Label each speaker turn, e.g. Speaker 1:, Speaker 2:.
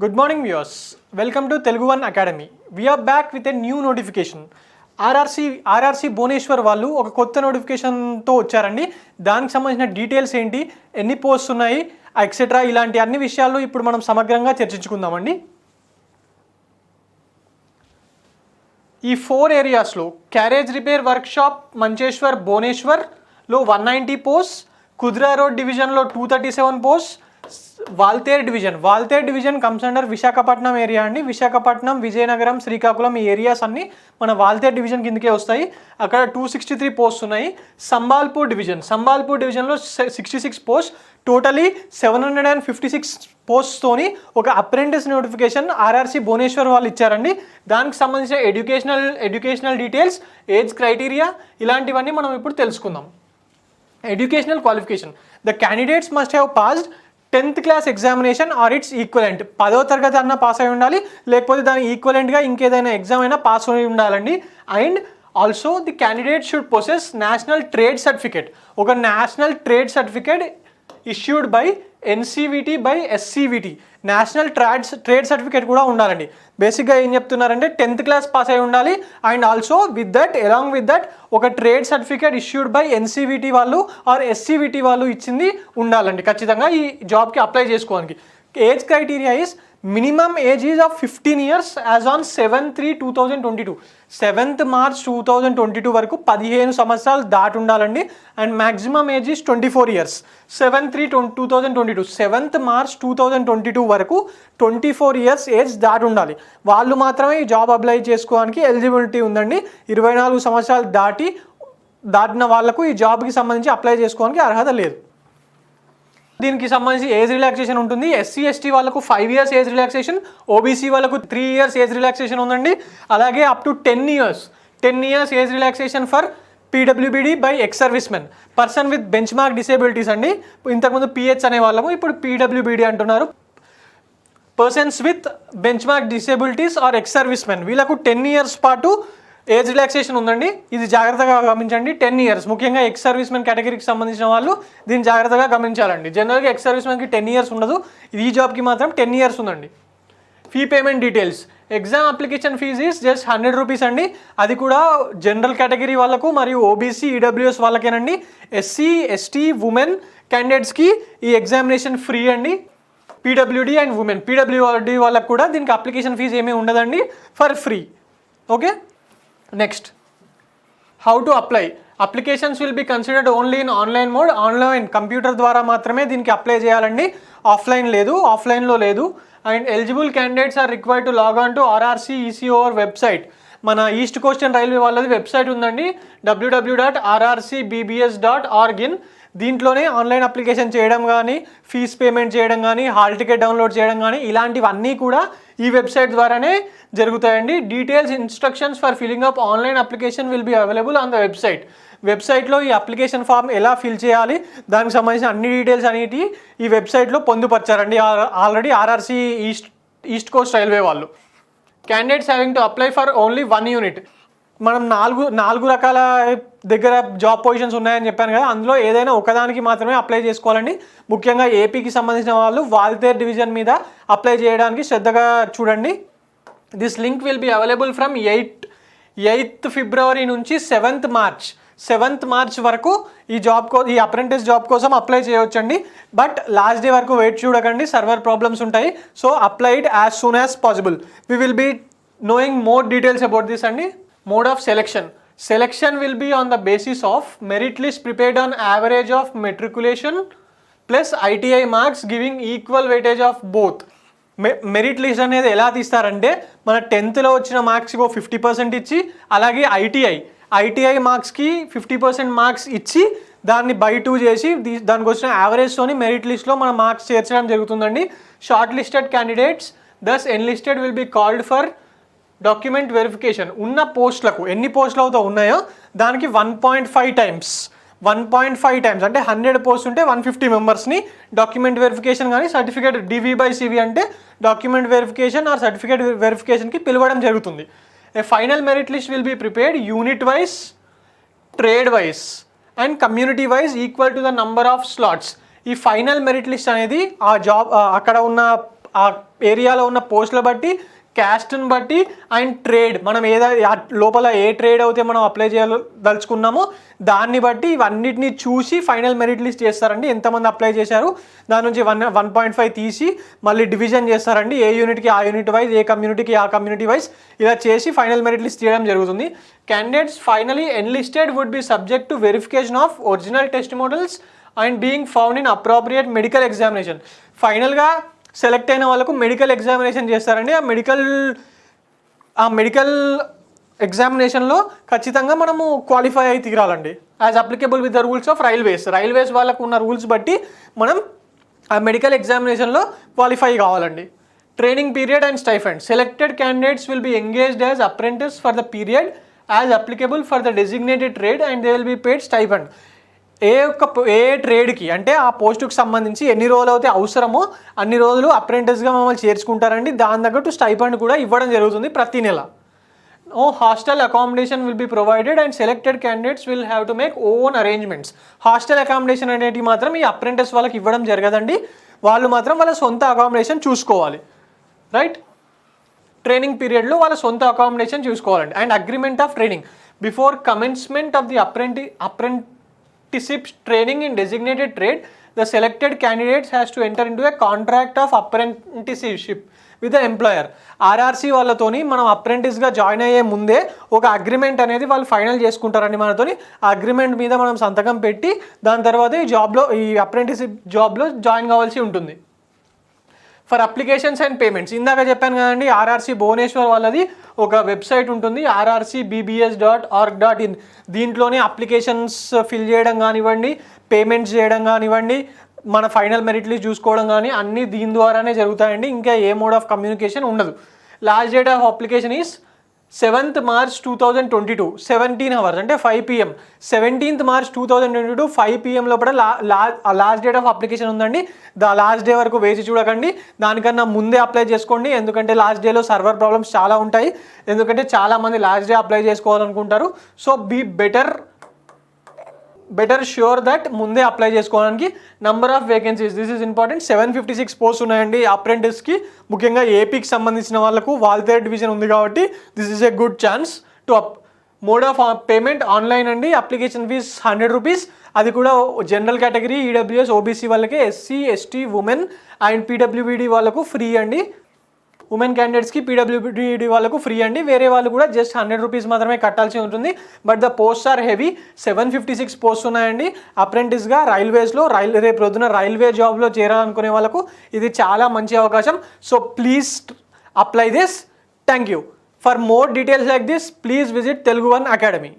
Speaker 1: Good morning viewers. Welcome to Telugu One Academy. We are back with a new notification. RRC Bhubaneswar వాళ్ళు ఒక కొత్త నోటిఫికేషన్తో వచ్చారండి. దానికి సంబంధించిన డీటెయిల్స్ ఏంటి, ఎన్ని పోస్ట్స్ ఉన్నాయి, ఎక్సెట్రా ఇలాంటి అన్ని విషయాలు ఇప్పుడు మనం సమగ్రంగా చర్చించుకుందామండి. ఈ 4 ఏరియాస్లో క్యారేజ్ రిపేర్ వర్క్షాప్ మంచేశ్వర్ భువనేశ్వర్లో 190 పోస్ట్, కుద్రా రోడ్ డివిజన్లో 237 post, Waltair division comes under Visakhapatnam area అండి. విశాఖపట్నం, విజయనగరం, శ్రీకాకుళం ఈ ఏరియాస్ అన్నీ మన వాల్తేర్ డివిజన్ కిందకే వస్తాయి. అక్కడ 263 పోస్ట్ ఉన్నాయి. సంబాల్పూర్ డివిజన్లో 66 పోస్ట్, టోటలీ 756 పోస్ట్తోని ఒక అప్రెంటిస్ నోటిఫికేషన్ ఆర్ఆర్సీ భువనేశ్వర్ వాళ్ళు ఇచ్చారండి. దానికి సంబంధించిన ఎడ్యుకేషనల్ డీటెయిల్స్, ఏజ్ క్రైటీరియా ఇలాంటివన్నీ మనం ఇప్పుడు తెలుసుకుందాం. Educational qualification: the candidates must have passed 10th class examination or its equivalent. 10వ తరగతి అన్న పాస్ అయి ఉండాలి, లేకపోతే దానికి ఈక్వలెంట్గా ఇంకేదైనా ఎగ్జామ్ అయినా పాస్ అయి ఉండాలండి. And also the candidate should possess national trade certificate. ఒక national trade certificate issued by NCVT by SCVT, national trade certificate కూడా ఉండాలండి. బేసిక్గా ఏం చెప్తున్నారంటే 10th క్లాస్ పాస్ అయి ఉండాలి. And also along with that ఒక trade certificate issued by NCVT వాళ్ళు ఆర్ ఎస్సీవీటీ వాళ్ళు ఇచ్చింది ఉండాలండి ఖచ్చితంగా ఈ జాబ్కి అప్లై చేసుకోవడానికి. Age criteria is minimum age is of 15 years as on 7/3/2022. 7th March 2022 వరకు 15 సంవత్సరాలు దాటి ఉండాలండి. అండ్ maximum age is 24 years. 7/3/2022 7th March 2022 వరకు 24 years ఏజ్ దాటి ఉండాలి. వాళ్ళు మాత్రమే ఈ జాబ్ అప్లై చేసుకోవడానికి ఎలిజిబిలిటీ ఉందండి. 24 సంవత్సరాలు దాటిన వాళ్లకు ఈ జాబ్కి సంబంధించి అప్లై చేసుకోవడానికి అర్హత లేదు. దీనికి సంబంధించి ఏజ్ రిలాక్సేషన్ ఉంటుంది. ఎస్సీ ఎస్టీ వాళ్ళకు 5 years ఏజ్ రిలాక్సేషన్, ఓబీసీ వాళ్ళకు 3 years ఏజ్ రిలాక్సేషన్ ఉందండి. అలాగే up to 10 years age relaxation for PWBD by ex service men, person with benchmark disabilities అండి. ఇంతకుముందు పిహెచ్ అనే వాళ్ళము, ఇప్పుడు పీడబ్ల్యూబీడీ అంటున్నారు. Persons with benchmark disabilities or ex service men వీళ్ళకు 10 years పాటు ఏజ్ రిలాక్సేషన్ ఉందండి. ఇది జాగ్రత్తగా గమనించండి. 10 years, ముఖ్యంగా ఎక్స్ సర్వీస్ మెన్ కేటగిరీకి సంబంధించిన వాళ్ళు దీన్ని జాగ్రత్తగా గమనించాలండి. జనరల్గా ఎక్స్ సర్వీస్ మెన్కి 10 years ఉండదు, ఈ జాబ్కి మాత్రం 10 years ఉందండి. Fee payment details: exam application fees is just 100 rupees అండి. అది కూడా జనరల్ కేటగిరీ వాళ్ళకు మరియు ఓబీసీ ఈడబ్ల్యూఎస్ వాళ్ళకేనండి. ఎస్సీ ఎస్టీ ఉమెన్ క్యాండిడేట్స్కి ఈ ఎగ్జామినేషన్ ఫ్రీ అండి. పీడబ్ల్యూడీ అండ్ ఉమెన్, పీడబ్ల్యూడీ వాళ్ళకు కూడా దీనికి అప్లికేషన్ ఫీజు ఏమీ ఉండదండి, for free. Okay, next, how to apply. Applications will be considered only in online mode. Online computer ద్వారా మాత్రమే దీనికి అప్లై చేయాలండి, ఆఫ్లైన్లో లేదు. And eligible candidates are required to log on to RRC ECOR website. మన east coast railway వాళ్ళది website ఉందండి, www.rrcbbs.org. దీంట్లోనే ఆన్లైన్ అప్లికేషన్ చేయడం కానీ, ఫీజ్ పేమెంట్ చేయడం కానీ, హాల్ టికెట్ డౌన్లోడ్ చేయడం కానీ ఇలాంటివన్నీ కూడా ఈ వెబ్సైట్ ద్వారానే జరుగుతాయండి. Details, instructions for filling up online application will be available on the వెబ్సైట్లో ఈ అప్లికేషన్ ఫామ్ ఎలా ఫిల్ చేయాలి, దానికి సంబంధించిన అన్ని డీటెయిల్స్ అనేవి ఈ వెబ్సైట్లో పొందుపరిచారండి already RRC east coast railway వాళ్ళు. Candidates having to apply for only 1 unit. మనం నాలుగు రకాల దగ్గర జాబ్ పొజిషన్స్ ఉన్నాయని చెప్పాను కదా, అందులో ఏదైనా ఒకదానికి మాత్రమే అప్లై చేసుకోవాలండి. ముఖ్యంగా ఏపీకి సంబంధించిన వాళ్ళు వాల్తేర్ డివిజన్ మీద అప్లై చేయడానికి శ్రద్ధగా చూడండి. This link will be available from 8th February నుంచి 7th March వరకు ఈ అప్రెంటిస్ జాబ్ కోసం అప్లై చేయవచ్చండి. బట్ లాస్ట్ డే వరకు వెయిట్ చూడకండి, సర్వర్ ప్రాబ్లమ్స్ ఉంటాయి. So applied as soon as possible. We will be knowing more details about this అండి. Mode of selection will be on the basis of merit list prepared on average of matriculation plus ITI marks giving equal weightage of both. Merit list అనేది ఎలా తీస్తారంటే మన 10thలో వచ్చిన మార్క్స్కి 50% ఇచ్చి, అలాగే ITI మార్క్స్కి 50% marks ఇచ్చి దాన్ని బై 2 చేసి దానికి వచ్చిన యావరేజ్తోని మెరిట్ లిస్ట్లో మన మార్క్స్ చేర్చడం జరుగుతుందండి. Shortlisted candidates thus enlisted will be called for document verification. ఉన్న పోస్టులకు ఎన్ని పోస్టులు అవుతా ఉన్నాయో దానికి 1.5 times అంటే 100 పోస్ట్ ఉంటే 150 మెంబర్స్ని డాక్యుమెంట్ వెరిఫికేషన్ కానీ సర్టిఫికేట్ DV/CV అంటే డాక్యుమెంట్ వెరిఫికేషన్ ఆర్ సర్టిఫికేట్ వెరిఫికేషన్కి పిలవడం జరుగుతుంది. A final merit list will be prepared unit wise, trade wise and community wise equal to the number of slots. ఈ ఫైనల్ మెరిట్ లిస్ట్ అనేది ఆ job అక్కడ ఉన్న ఆ ఏరియాలో ఉన్న పోస్టుల బట్టి, క్యాస్ట్ని బట్టి అండ్ ట్రేడ్, మనం లోపల ఏ ట్రేడ్ అయితే మనం అప్లై చేయదలుచుకున్నామో దాన్ని బట్టి ఇవన్నిటిని చూసి ఫైనల్ మెరిట్ లిస్ట్ చేస్తారండి. ఎంతమంది అప్లై చేశారు దాని నుంచి 1.5 తీసి మళ్ళీ డివిజన్ చేస్తారండి. ఏ యూనిట్కి ఆ యూనిట్ వైజ్, ఏ కమ్యూనిటీకి ఆ కమ్యూనిటీ వైజ్ ఇలా చేసి ఫైనల్ మెరిట్ లిస్ట్ చేయడం జరుగుతుంది. Candidates finally enlisted would be subject to verification of original testimonials and being found in appropriate medical examination. ఫైనల్గా సెలెక్ట్ అయిన వాళ్ళకు మెడికల్ ఎగ్జామినేషన్ చేస్తారండి. ఆ మెడికల్ ఎగ్జామినేషన్లో ఖచ్చితంగా మనము క్వాలిఫై అయి తీరాలండి as applicable with the rules of railways వాళ్ళకు ఉన్న రూల్స్ బట్టి మనం ఆ మెడికల్ ఎగ్జామినేషన్లో క్వాలిఫై కావాలండి. Training period and stipend. Selected candidates will be engaged as apprentice for the period as applicable for the designated trade and they will be paid stipend. ఏ ట్రేడ్కి అంటే ఆ పోస్టుకు సంబంధించి ఎన్ని రోజులు అయితే అవసరమో అన్ని రోజులు అప్రెంటిస్గా మమ్మల్ని చేర్చుకుంటారండి. దాని తగ్గట్టు స్టైఫండ్ కూడా ఇవ్వడం జరుగుతుంది ప్రతి నెల. Hostel accommodation will be provided and selected candidates will have to make own arrangements. Hostel accommodation అనేవి మాత్రం ఈ అప్రెంటిస్ వాళ్ళకి ఇవ్వడం జరగదండి. వాళ్ళు మాత్రం వాళ్ళ సొంత అకామిడేషన్ చూసుకోవాలి, రైట్. ట్రైనింగ్ పీరియడ్లో వాళ్ళ సొంత అకామిడేషన్ చూసుకోవాలండి. And agreement of training before commencement of the apprenticeship training in designated trade, the selected candidates has to enter into a contract of apprenticeship with the employer. RRC వాళ్ళతోని మనం అప్రెంటిస్గా join అయ్యే ముందే ఒక agreement అనేది వాళ్ళు final చేసుకుంటారండి మనతోని. ఆ అగ్రిమెంట్ మీద మనం సంతకం పెట్టి దాని తర్వాత ఈ అప్రెంటిస్షిప్ జాబ్లో జాయిన్ కావాల్సి ఉంటుంది. ఫర్ అప్లికేషన్స్ అండ్ పేమెంట్స్, ఇందాక చెప్పాను కదండి ఆర్ఆర్సీ భువనేశ్వర్ వాళ్ళది ఒక వెబ్సైట్ ఉంటుంది rrcbbs.org.in. దీంట్లోనే అప్లికేషన్స్ ఫిల్ చేయడం కానివ్వండి, పేమెంట్స్ చేయడం కానివ్వండి, మన ఫైనల్ మెరిట్ లిస్ట్ చూసుకోవడం కానీ అన్నీ దీని ద్వారానే జరుగుతాయండి. ఇంకా ఏ మోడ్ ఆఫ్ కమ్యూనికేషన్ ఉండదు. Last date of application is 7th March 2022 17 hours అంటే 5 PM. 17th March 2022 5 PM లోపల లాస్ట్ డేట్ ఆఫ్ అప్లికేషన్ ఉందండి. లాస్ట్ డే వరకు వేచి చూడకండి, దానికన్నా ముందే అప్లై చేసుకోండి. ఎందుకంటే లాస్ట్ డేలో సర్వర్ ప్రాబ్లమ్స్ చాలా ఉంటాయి. ఎందుకంటే చాలామంది లాస్ట్ డే అప్లై చేసుకోవాలనుకుంటారు. So be better sure that ముందే అప్లై చేసుకోవడానికి. Number of vacancies, this is important. 756 post ఉన్నాయండి అప్రెంటిస్కి. ముఖ్యంగా ఏపీకి సంబంధించిన వాళ్ళకు వాల్తేరు డివిజన్ ఉంది కాబట్టి this is a good chance to mode of payment online అండి. Application fee 100 rupees. అది కూడా జనరల్ కేటగిరీ, ఈడబ్ల్యూఎస్, ఓబీసీ వాళ్ళకి, ఎస్సీ, ఎస్టీ, ఉమెన్ అండ్ పీడబ్ల్యూబీడీ వాళ్ళకు ఫ్రీ అండి. ఉమెన్ క్యాండిడేట్స్కి, పీడబ్ల్యూబీడీ వాళ్ళకు ఫ్రీ అండి. వేరే వాళ్ళు కూడా జస్ట్ 100 రూపీస్ మాత్రమే కట్టాల్సి ఉంటుంది. But the posts are heavy. 756 post ఉన్నాయండి అప్రెంటిస్గా రైల్వేస్లో. రేపు రోజున రైల్వే జాబ్లో చేరాలనుకునే వాళ్ళకు ఇది చాలా మంచి అవకాశం. So please apply this. Thank you. For more details like this please visit Telugu One Academy.